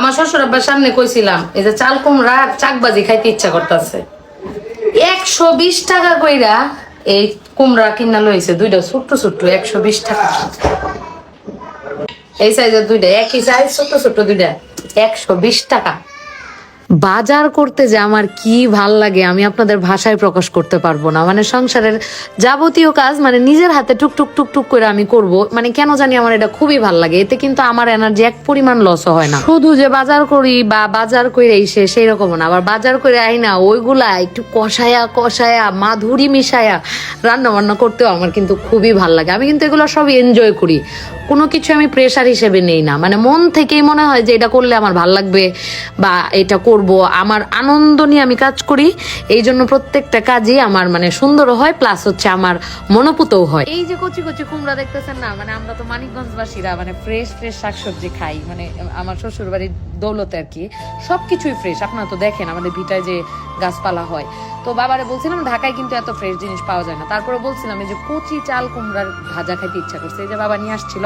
আমার শ্বশুর আব্বার সামনে কইছিলাম এই যে চাল কুমড়া চাকবাজি খাইতে ইচ্ছা করতেছে, 120 টাকা কইরা এই কুমড়া কিনা লইছে, দুইটা ছোট্ট ছোট্ট 120 টাকা। এই সাইজের দুইটা, একই সাইজ, ছোট ছোট দুইটা 120 টাকা। বাজার করতে যে আমার কি ভাল লাগে আমি আপনাদের ভাষায় প্রকাশ করতে পারবো না। মানে সংসারের যাবতীয় কাজ মানে নিজের হাতে টুকটুক টুকটুক করে আমি করব, মানে কেন জানি আমার এটা খুবই ভাল লাগে। এতে কিন্তু আমার এনার্জি এক পরিমাণ লসও হয় না। শুধু যে বাজার করি বা বাজার করে এসে সেই রকম না, আবার বাজার করে আই না ওইগুলা একটু কষায়া কষায়া মাধুরী মিশায়া রান্না বান্না করতেও আমার কিন্তু খুবই ভাল লাগে। আমি কিন্তু এগুলো সব এনজয় করি, কোনো কিছু আমি প্রেশার হিসেবে নেই না। মানে মন থেকেই মনে হয় যে এটা করলে আমার ভাল লাগবে বা এটা করব, আমার আনন্দ নিয়ে আমি কাজ করি। এই জন্য প্রত্যেকটা কাজই আমার মানে সুন্দরও হয়, প্লাস হচ্ছে আমার মনোপুতও হয়। এই যে কচি কচি কুমড়া দেখতেছেন না, মানে আমরা তো মানিকগঞ্জবাসীরা মানে ফ্রেশ ফ্রেশ শাকসবজি খাই। মানে আমার শ্বশুর বাড়ির দৌলতে আর কি সবকিছুই ফ্রেশ। আপনারা তো দেখেন আমাদের ভিটায় যে গাছপালা হয়। তো বাবারে বলছিলাম ঢাকায় কিন্তু এত ফ্রেশ জিনিস পাওয়া যায় না। তারপরে বলছিলাম এই যে কচি চাল কুমড়ার ভাজা খাইতে ইচ্ছা করছে, এই যে বাবা নিয়ে আসছিল।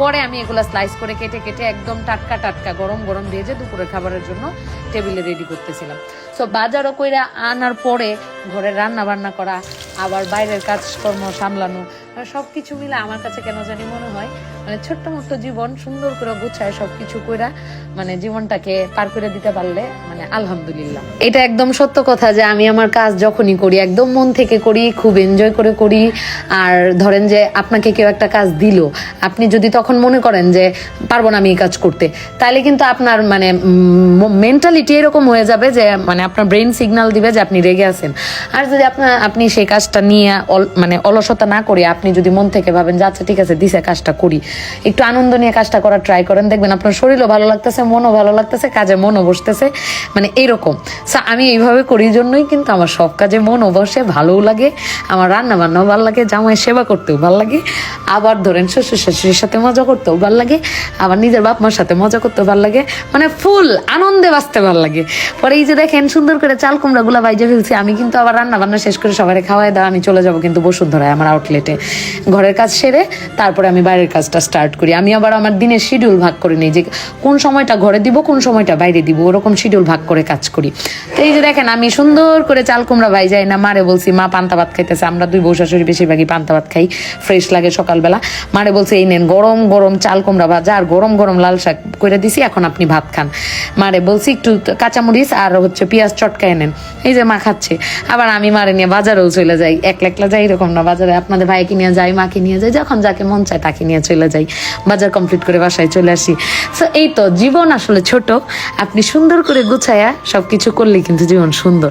পরে আমি এগুলা স্লাইস করে কেটে কেটে একদম টাটকা টাটকা গরম গরম ভেজে দুপুরের খাবারের জন্য টেবিলে রেডি করতেছিলাম। সো বাজারও কইরা আনার পরে ঘরে রান্না বান্না করা, আবার বাইরের কাজকর্ম সামলানো, সবকিছু মিলে আমার কাছে কেন জানি মনে হয় মানে ছোট্ট মোট্ট জীবন সুন্দর করে গুছায় সবকিছু কইরা মানে জীবনটাকে পার করে দিতে পারলে মানে আলহামদুলিল্লাহ। এটা একদম সত্য কথা যে আমি আমার কাজ যখনই করি একদম মন থেকে করি, খুব এনজয় করে করি। আর ধরেন যে আপনাকে কেউ একটা কাজ দিল, আপনি যদি তখন মনে করেন যে পারবো না আমি এই কাজ করতে, তাহলে কিন্তু আপনার মানে মেন্টালিটি এরকম হয়ে যাবে যে মানে আপনার ব্রেন সিগন্যাল দিবে যে আপনি রেগে আছেন। আর যদি আপনি সেই কাজটা নিয়ে মানে অলসতা না করে আপনি যদি মন থেকে ভাবেন যে আচ্ছা ঠিক আছে দিছে কাজটা করি, একটু আনন্দ নিয়ে কাজটা করার ট্রাই করেন, দেখবেন আপনার শরীরও ভালো লাগতেছে, মনও ভালো লাগতেছে, কাজে মনও বসতেছে, মানে এরকম। আমি এইভাবে করি জন্যই কিন্তু আমার সব কাজে মনও বসে, ভালোও লাগে, আমার রান্না বান্নাও ভালো লাগে, জামাইয়ের সেবা করতেও ভালো লাগে, আবার ধরেন শ্বশুর শাশুড়ির সাথে মজা করতেও ভালো লাগে, আবার নিজের বাপ মার সাথে মজা করতেও ভালো লাগে, মানে ফুল আনন্দে বাঁচতে ভালো লাগে। পরে এই যে দেখেন সুন্দর করে চাল কুমড়া গুলা ভাইজে ফেলছি, আমি কিন্তু আবার রান্না বান্না শেষ করে সবাই খাওয়াই দাওয়া আমি চলে যাবো কিন্তু বসুন্ধরায় আমার আউটলেটে। ঘরের কাজ সেরে তারপরে আমি বাইরের কাজটা স্টার্ট করি। আমি আবার আমার দিনের শিডিউল ভাগ করে নিই যে কোন সময়টা ঘরে দিব কোন সময়টা বাইরে দিব, ওরকম শিডিউল ভাগ করে কাজ করি। তো এই যে দেখেন আমি সুন্দর করে চাল কুমড়া ভাইজাই না, মারে বলছি মা পান্তা ভাত খাইতেছে, আমরা দুই বউ শাশুড়ি বেশিরভাগই পান্তা ভাত খাই, ফ্রেশ লাগে সকালবেলা। মারে বলছে এই নেন গরম গরম চাল কুমড়া ভাজা আর গরম গরম লাল শাক করে দিছি, এখন আপনি ভাত খান। মারে বলছি একটু কাঁচামরিচ আর হচ্ছে পেঁয়াজ চটকায় নেন, এই যে মা খাচ্ছে। আবার আমি মারে নিয়ে বাজারেও চলে যাই, একলা একলা যাই এরকম না, বাজারে আপনাদের ভাইকে নিয়ে যাই, মাকে নিয়ে যাই, যখন যাকে মন চায় তাকে নিয়ে চলে যাই, বাজার কমপ্লিট করে বাসায় চলে আসি। সো এই তো জীবন আসলে ছোট, আপনি সুন্দর করে গুছায়া সবকিছু করলে কিন্তু জীবন সুন্দর।